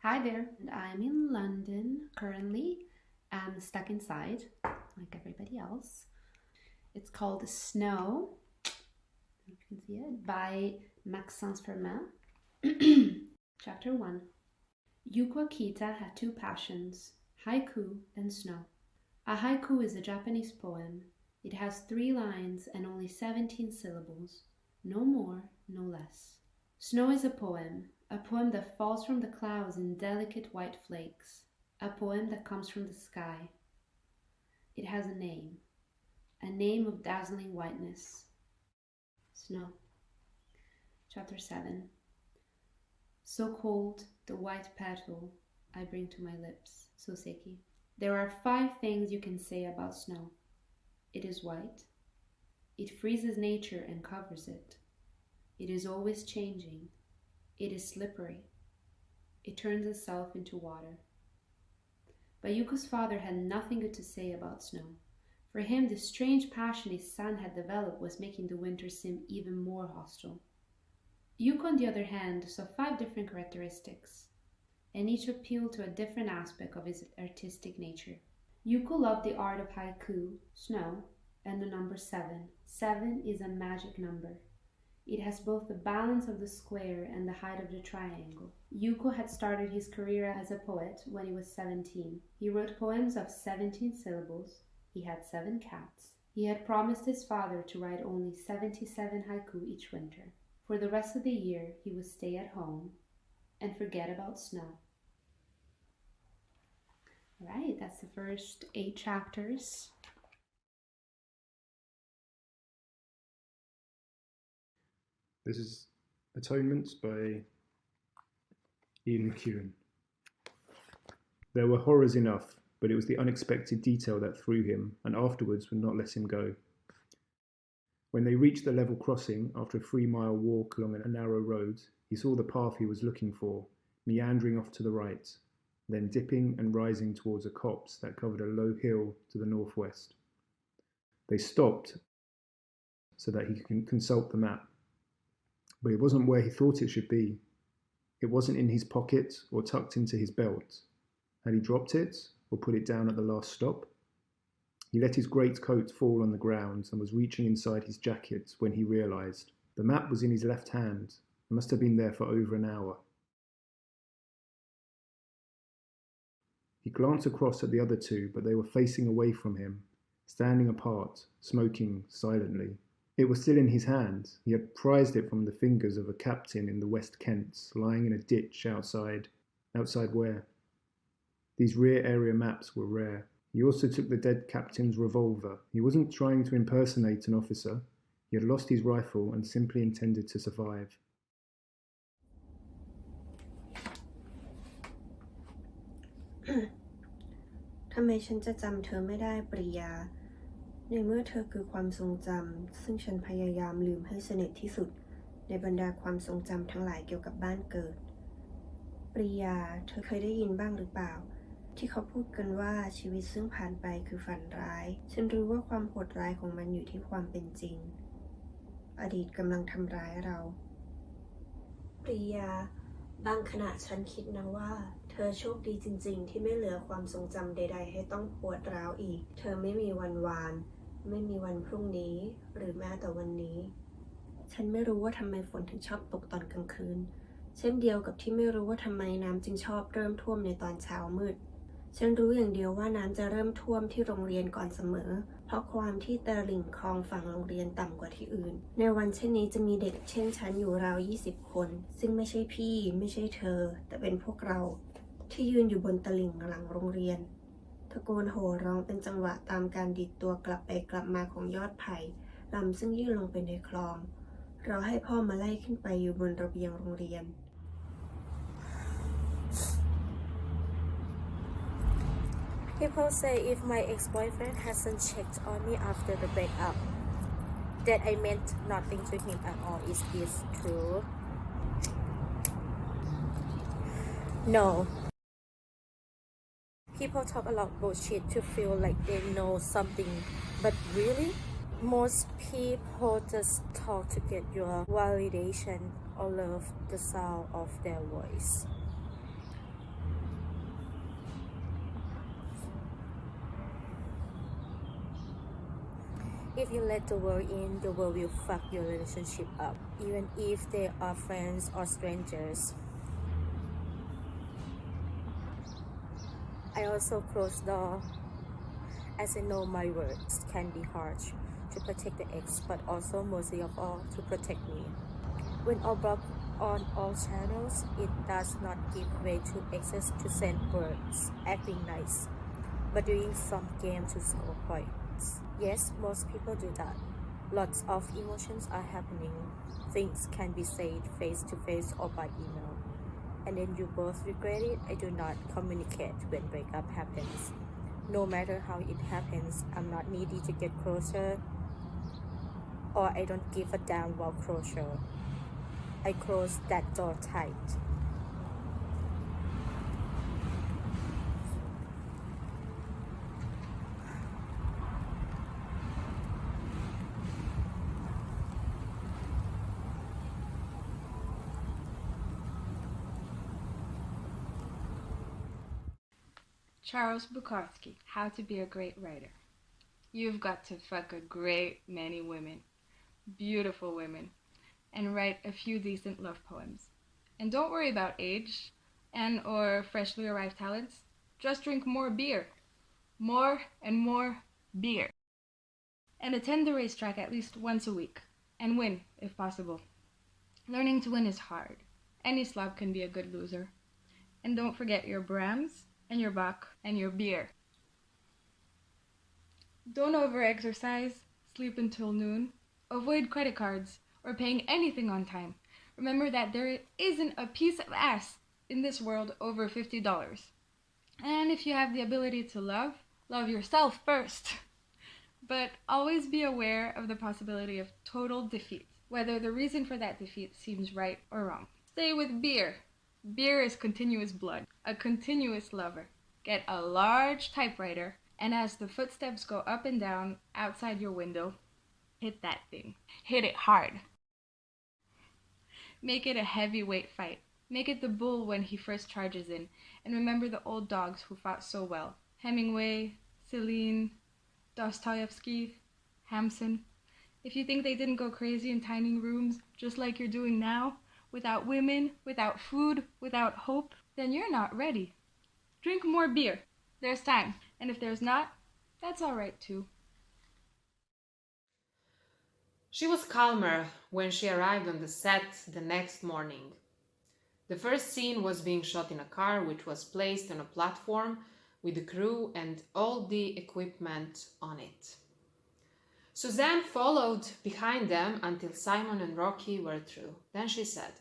Hi there, and I'm in London currently. I'm stuck inside, like everybody else. It's called Snow, if you can see it, by Maxence Fermin. Chapter 1. Yuko Akita had two passions, haiku and snow. A haiku is a Japanese poem. It has 3 lines and only 17 syllables, no more, no less. Snow is a poem that falls from the clouds in delicate white flakes, a poem that comes from the sky. It has a name of dazzling whiteness. Snow. Chapter 7. So cold, the white petal I bring to my lips. Soseki. There are 5 things you can say about snow. It is white. It freezes nature and covers it. It is always changing. It is slippery. It turns itself into water. But Yuko's father had nothing good to say about snow. For him, the strange passion his son had developed was making the winter seem even more hostile. Yuko, on the other hand, saw 5 different characteristics, and each appealed to a different aspect of his artistic nature. Yuko loved the art of haiku, snow, and the number 7. 7 is a magic number. It has both the balance of the square and the height of the triangle. Yuko had started his career as a poet when he was 17. He wrote poems of 17 syllables. He had 7 cats. He had promised his father to write only 77 haiku each winter. For the rest of the year, he would stay at home and forget about snow. All right, that's the first 8 chapters. This is Atonement by Ian McEwan. There were horrors enough, but it was the unexpected detail that threw him, and afterwards would not let him go. When they reached the level crossing, after a 3-mile walk along a narrow road, he saw the path he was looking for, meandering off to the right, then dipping and rising towards a copse that covered a low hill to the northwest. They stopped so that he could consult the map. But it wasn't where he thought it should be. It wasn't in his pocket or tucked into his belt. Had he dropped it or put it down at the last stop? He let his greatcoat fall on the ground and was reaching inside his jacket when he realised the map was in his left hand. It must have been there for over an hour. He glanced across at the other 2, but they were facing away from him, standing apart, smoking silently. It was still in his hand. He had prized it from the fingers of a captain in the West Kents, lying in a ditch outside. Outside where? These rear area maps were rare. He also took the dead captain's revolver. He wasn't trying to impersonate an officer. He had lost his rifle and simply intended to survive. ทำไมฉันจะจำเธอไม่ได้ปริยาในเมื่อเธอคือความทรงจำซึ่งฉันพยายามลืมให้สนิทที่สุดในบรรดาความทรงจำทั้งหลายเกี่ยวกับบ้านเกิดปริยาเธอเคยได้ยินบ้างหรือเปล่าที่เขาพูดกันว่าชีวิตซึ่งผ่านไปคือฝันร้ายฉันรู้ว่าความโหดร้ายของมันอยู่ที่ความเป็นจริงอดีตกำลังทำร้ายเราปริยาบางขณะฉันคิดนะว่าเธอโชคดีจริงๆที่ไม่เหลือความทรงจำใดๆให้ต้องปวดร้าวอีกเธอไม่มีวันวานไม่มีวันพรุ่งนี้หรือแม้แต่วันนี้ฉันไม่รู้ว่าทำไมฝนถึงชอบตกตอนกลางคืนเช่นเดียวกับที่ไม่รู้ว่าทำไมน้ำจึงชอบเริ่มท่วมในตอนเช้ามืดฉันรู้อย่างเดียวว่าน้ำจะเริ่มท่วมที่โรงเรียนก่อนเสมอเพราะความที่ตลิ่งคลองฝั่งโรงเรียนต่ำกว่าที่อื่นในวันเช่นนี้จะมีเด็กเช่นฉันอยู่ราว20 คนซึ่งไม่ใช่พี่ไม่ใช่เธอแต่เป็นพวกเราที่ยืนอยู่บนตลิ่งหลังโรงเรียนตะโกนโห่ร้องเป็นจังหวะตามการดีดตัวกลับไปกลับมาของยอดไผ่ลำซึ่งยื่นลงไปในคลองเราให้พ่อมาไล่ขึ้นไปอยู่บนระเบียงโรงเรียนPeople say if my ex-boyfriend hasn't checked on me after the breakup, that I meant nothing to him at all. Is this true? No. People talk a lot of bullshit to feel like they know something, but really, most people just talk to get your validation or love the sound of their voice. If you let the world in, the world will fuck your relationship up, even if they are friends or strangers. I also close door, as I know my words can be harsh to protect the ex, but also mostly of all to protect me. When all blocked on all channels, it does not give way to access to send words, acting nice, but doing some game to score points. Yes, most people do that. Lots of emotions are happening. Things can be said face to face or by email. And then you both regret it. I do not communicate when breakup happens. No matter how it happens, I'm not needy to get closer, or I don't give a damn about closure. I close that door tight. Charles Bukowski, How to Be a Great Writer. You've got to fuck a great many women, beautiful women, and write a few decent love poems. And don't worry about age and or freshly arrived talents. Just drink more beer. More and more beer. And attend the racetrack at least once a week. And win, if possible. Learning to win is hard. Any slob can be a good loser. And don't forget your Brahms and your Bach and your beer. Don't over-exercise, sleep until noon, avoid credit cards, or paying anything on time. Remember that there isn't a piece of ass in this world over $50. And if you have the ability to love yourself first. But always be aware of the possibility of total defeat, whether the reason for that defeat seems right or wrong. Stay with beer. Beer is continuous blood, a continuous lover. Get a large typewriter, and as the footsteps go up and down outside your window, hit that thing. Hit it hard. Make it a heavyweight fight. Make it the bull when he first charges in. And remember the old dogs who fought so well. Hemingway, Celine, Dostoevsky, Hamsun. If you think they didn't go crazy in tiny rooms just like you're doing now, without women, without food, without hope, then you're not ready. Drink more beer. There's time. And if there's not, that's all right too. She was calmer when she arrived on the set the next morning. The first scene was being shot in a car which was placed on a platform with the crew and all the equipment on it. Suzanne followed behind them until Simon and Rocky were through. Then she said,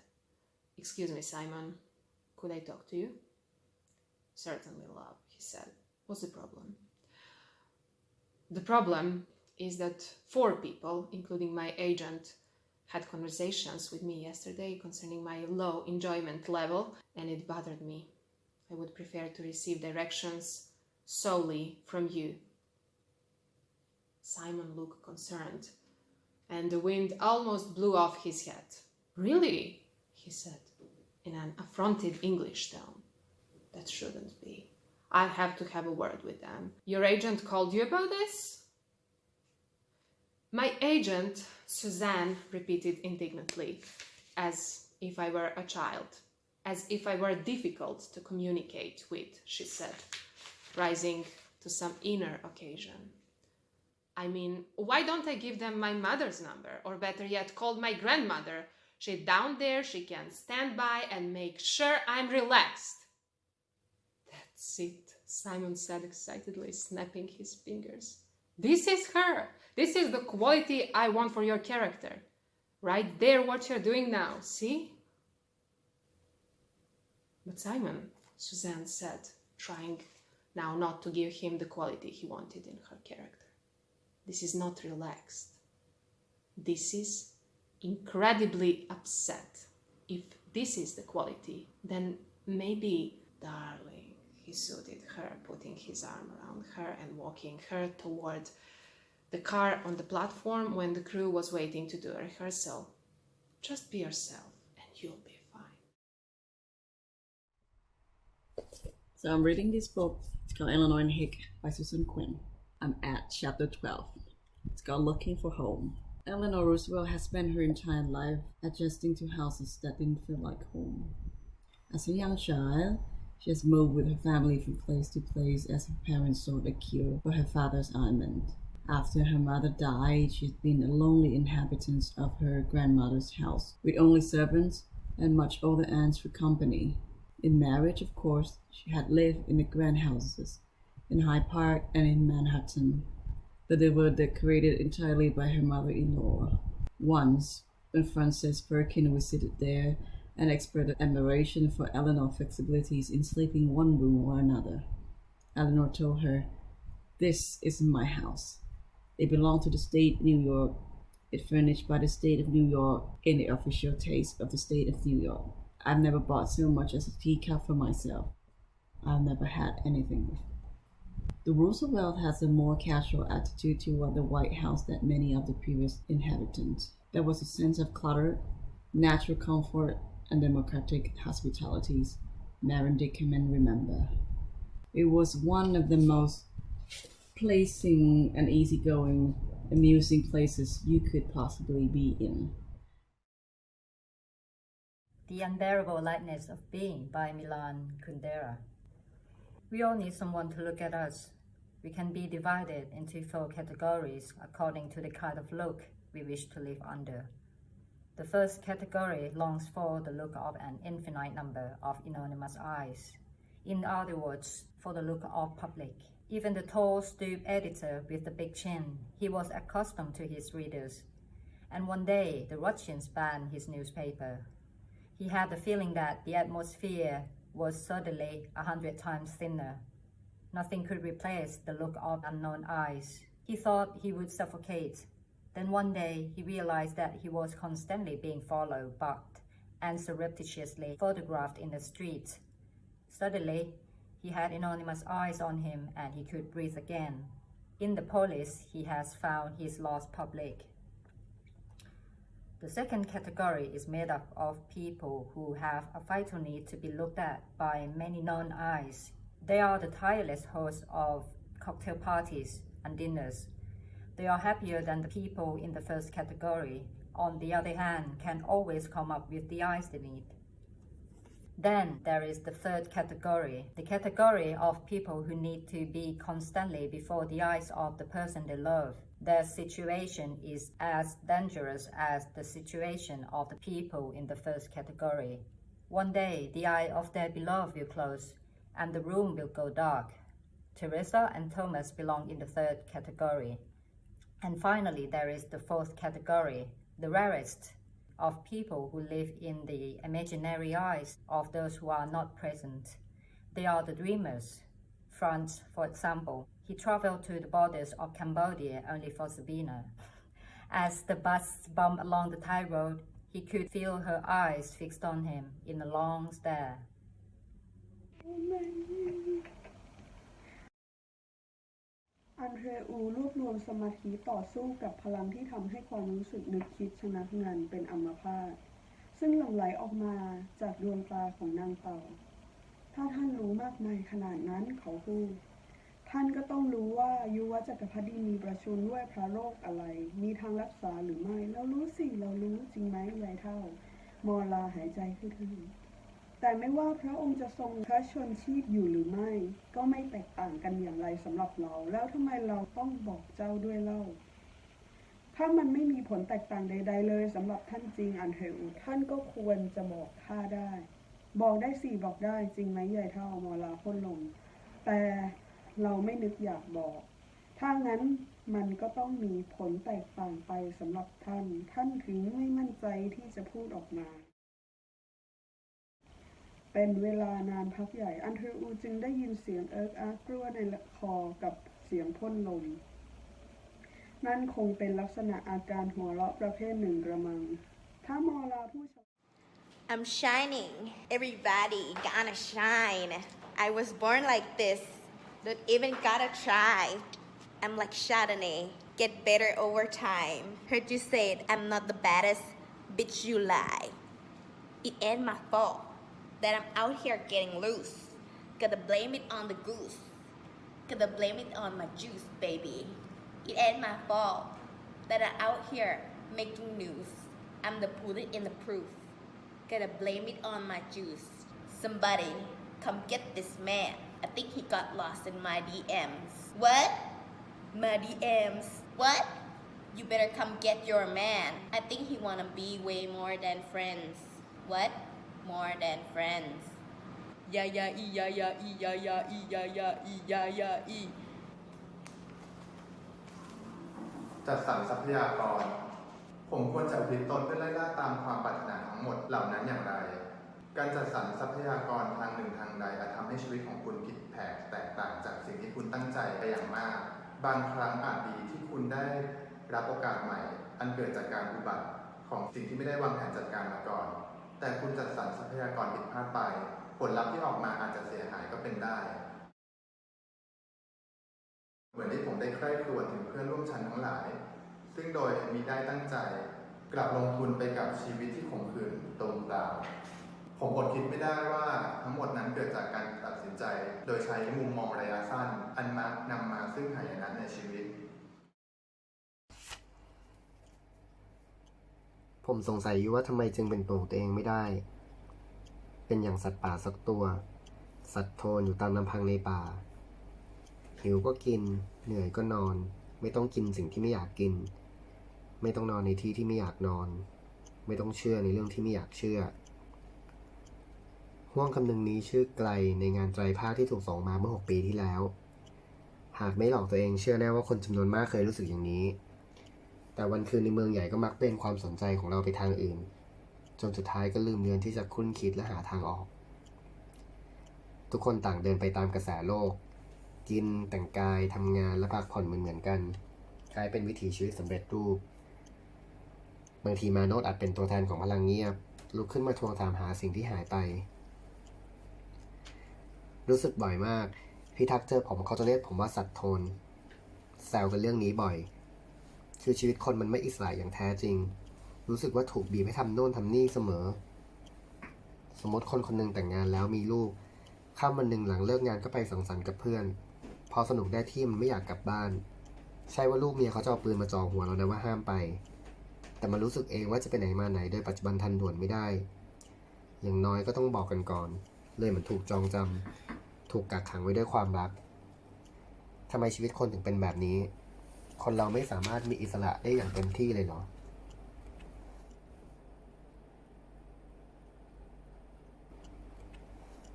"Excuse me, Simon, could I talk to you?" "Certainly, love," he said. "What's the problem?" "The problem is that 4 people, including my agent, had conversations with me yesterday concerning my low enjoyment level, and it bothered me. I would prefer to receive directions solely from you." Simon looked concerned, and the wind almost blew off his hat. "Really?" he said, in an affronted English tone. "That shouldn't be. I have to have a word with them. Your agent called you about this?" "My agent," Suzanne repeated indignantly, as if I were a child, as if I were difficult to communicate with, she said, rising to some inner occasion. "I mean, why don't I give them my mother's number, or better yet, call my grandmother? She's down there, she can stand by and make sure I'm relaxed." "That's it," Simon said excitedly, snapping his fingers. "This is her. This is the quality I want for your character. Right there, what you're doing now, see?" "But Simon," Suzanne said, trying now not to give him the quality he wanted in her character, "this is not relaxed. This is incredibly upset. If this is the quality, then maybe..." "Darling," he soothed her, putting his arm around her and walking her toward the car on the platform when the crew was waiting to do a rehearsal. "Just be yourself and you'll be fine." So I'm reading this book. It's called Eleanor and Hick by Susan Quinn. I'm at chapter 12. to go looking for home. Eleanor Roosevelt has spent her entire life adjusting to houses that didn't feel like home. As a young child, she has moved with her family from place to place as her parents sought a cure for her father's ailment. After her mother died, she has been a lonely inhabitant of her grandmother's house, with only servants and much older aunts for company. In marriage, of course, she had lived in the grand houses in Hyde Park and in Manhattan, but they were decorated entirely by her mother-in-law. Once, when Frances Perkins visited there and expressed admiration for Eleanor's flexibilities in sleeping in one room or another, Eleanor told her, "This isn't my house. It belonged to the state of New York. It's furnished by the state of New York in the official taste of the state of New York. I've never bought so much as a teacup for myself. I've never had anything." The Roosevelt has a more casual attitude toward the White House than many of the previous inhabitants. There was a sense of clutter, natural comfort, and democratic hospitalities Maren Dickerman remember. It was one of the most pleasing and easygoing, amusing places you could possibly be in. The Unbearable Lightness of Being by Milan Kundera. We all need someone to look at us. We can be divided into 4 categories according to the kind of look we wish to live under. The first category longs for the look of an infinite number of anonymous eyes. In other words, for the look of public. Even the tall, stooped editor with the big chin, he was accustomed to his readers. And one day, the Russians banned his newspaper. He had the feeling that the atmosphere was suddenly 100 times thinner. Nothing could replace the look of unknown eyes. He thought he would suffocate. Then one day, he realized that he was constantly being followed, bugged, and surreptitiously photographed in the street. Suddenly, he had anonymous eyes on him and he could breathe again. In the police, he has found his lost public. The second category is made up of people who have a vital need to be looked at by many non-eyes. They are the tireless hosts of cocktail parties and dinners. They are happier than the people in the first category. On the other hand, can always come up with the eyes they need. Then there is the third category, the category of people who need to be constantly before the eyes of the person they love. Their situation is as dangerous as the situation of the people in the first category. One day, the eye of their beloved will close, and the room will go dark. Teresa and Thomas belong in the third category. And finally, there is the fourth category, the rarest, of people who live in the imaginary eyes of those who are not present. They are the dreamers. Franz, for example, he traveled to the borders of Cambodia only for Sabina. As the bus bumped along the Thai road, he could feel her eyes fixed on him in a long stare. อันเดรอูรวบรวมสมาธิต่อสู้กับพลังที่ทำให้ความรู้สึกนึกคิดชะงักงันเป็นอัมพาตซึ่งหลั่งไหลออกมาจากดวงตาของนางเต่าถ้าท่านรู้มากมายขนาดนั้นเขาพูดท่านก็ต้องรู้ว่ายุวจักรพรรดิมีประชวรด้วยพระโรคอะไรมีทางรักษาหรือไม่เรารู้สิเรารู้จริงไหมยายเฒ่ามอลาหายใจขึ้นแต่ไม่ว่าพระองค์จะทรงพระชนชีพอยู่หรือไม่ก็ไม่แตกต่างกันอย่างไรสำหรับเราแล้วทำไมเราต้องบอกเจ้าด้วยเล่าถ้ามันไม่มีผลแตกต่างใดๆเลยสำหรับท่านจริงอันเฮลท่านก็ควรจะบอกข้าได้บอกได้สิบอกได้จริงไหมยายเฒ่ามอลาพ่นลมแต่เราไม่นึกอยากบอกถ้างั้นมันก็ต้องมีผลแตกต่างไปสำหรับท่านถึงไม่มั่นใจที่จะพูดออกมาเป็นเวลานานพักใหญ่อันเทอร์อูจึงได้ยินเสียงเอิร์กอาร์กลัวในคอกับเสียงพ่นลมนั่นคงเป็นลักษณะอาการหัวเราะประเภทหนึ่งกระมังถ้ามอลาผู้ชม I'm shining. Everybody gonna shine. I was born like this. Don't even gotta try. I'm like Chardonnay. Get better over time. Heard you said I'm not the baddest. Bitch, you lie. It ain't my fault that I'm out here getting loose. Gotta blame it on the goose. Gotta blame it on my juice, baby. It ain't my fault that are out here making news. I'm the bullet in the proof. Gotta blame it on my juice. Somebody come get this man. I think he got lost in my DMs. What? My DMs. What? You better come get your man. I think he wanna be way more than friends. What? More than friends. Yeah, yeah, e, yeah, yeah, e, yeah, yeah, e, yeah, yeah, e, yeah, yeah, e. จัดสรรทรัพยากรผมควรจะอุทิศตนเพื่อไล่ล่าตามความปรารถนาทั้งหมดเหล่านั้นอย่างไร การจัดสรรทรัพยากรทางหนึ่งทางใดอาจทำให้ชีวิตของคุณผิดแผกแตกต่างจากสิ่งที่คุณตั้งใจไปอย่างมาก บางครั้งอาจดีที่คุณได้รับโอกาสใหม่อันเกิดจากการอุบัติของสิ่งที่ไม่ได้วางแผนจัดการมาก่อนแต่คุณจัดสรรทรัพยากรผิดพลาดไปผลลัพธ์ที่ออกมาอาจจะเสียหายก็เป็นได้เหมือนที่ผมได้ใคร่ครวญถึงเพื่อนร่วมชั้นทั้งหลายซึ่งโดยมิได้ตั้งใจกลับลงทุนไปกับชีวิตที่ขมขื่นตรงเปล่าผมอดคิดไม่ได้ว่าทั้งหมดนั้นเกิดจากการตัดสินใจโดยใช้มุมมองระยะสั้นอันมักนำมาซึ่งหายนะในชีวิตผมสงสัยอยู่ว่าทำไมจึงเป็นตัวของตัวเองไม่ได้เป็นอย่างสัตว์ป่าสักตัวสัตว์โทนอยู่ตามลำพังในป่าหิวก็กินเหนื่อยก็นอนไม่ต้องกินสิ่งที่ไม่อยากกินไม่ต้องนอนในที่ที่ไม่อยากนอนไม่ต้องเชื่อในเรื่องที่ไม่อยากเชื่อห้วงคำนึงนี้ชื่อไกลในงานไตรภาคที่ถูกส่งมาเมื่อ6 ปีที่แล้วหากไม่หลอกตัวเองเชื่อแน่ว่าคนจำนวนมากเคยรู้สึกอย่างนี้แต่วันคืนในเมืองใหญ่ก็มักเป็นความสนใจของเราไปทางอื่นจนสุดท้ายก็ลืมเลือนที่จะคุ้นคิดและหาทางออกทุกคนต่างเดินไปตามกระแสโลกกินแต่งกายทำงานและพักผ่อนเหมือนกันกลายเป็นวิถีชีวิตสำเร็จรูปบางทีมาโนดอาจเป็นตัวแทนของพลังเงียบลุกขึ้นมาทวงถามหาสิ่งที่หายไปรู้สึกบ่อยมากพี่ทักเจอผมเขาจะเรียกผมว่าสัตว์โทนแซวกันเรื่องนี้บ่อยคือชีวิตคนมันไม่อิสระอย่างแท้จริงรู้สึกว่าถูกบีบให้ทำโน่นทำนี่เสมอสมมติคนคนหนึ่งแต่งงานแล้วมีลูกค่ำวันหนึ่งหลังเลิกงานก็ไปสังสรรค์กับเพื่อนพอสนุกได้ที่มันไม่อยากกลับบ้านใช่ว่าลูกเมียเขาจะเอาปืนมาจ่อหัวเรานะว่าห้ามไปแต่มันรู้สึกเองว่าจะไปไหนมาไหนโดยปัจจุบันทันด่วนไม่ได้อย่างน้อยก็ต้องบอกกันก่อนเลยเหมือนถูกจองจำถูกกักขังไว้ด้วยความรักทำไมชีวิตคนถึงเป็นแบบนี้คนเราไม่สามารถมีอิสระได้อย่างเต็มที่เลยเหรอ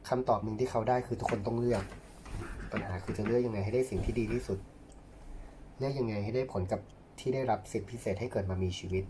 คำตอบหนึ่งที่เขาได้คือทุกคนต้องเลือกปัญหาคือจะเลือกยังไงให้ได้สิ่งที่ดีที่สุดเลือกยังไงให้ได้ผลกับที่ได้รับสิทธิพิเศษให้เกิดมามีชีวิต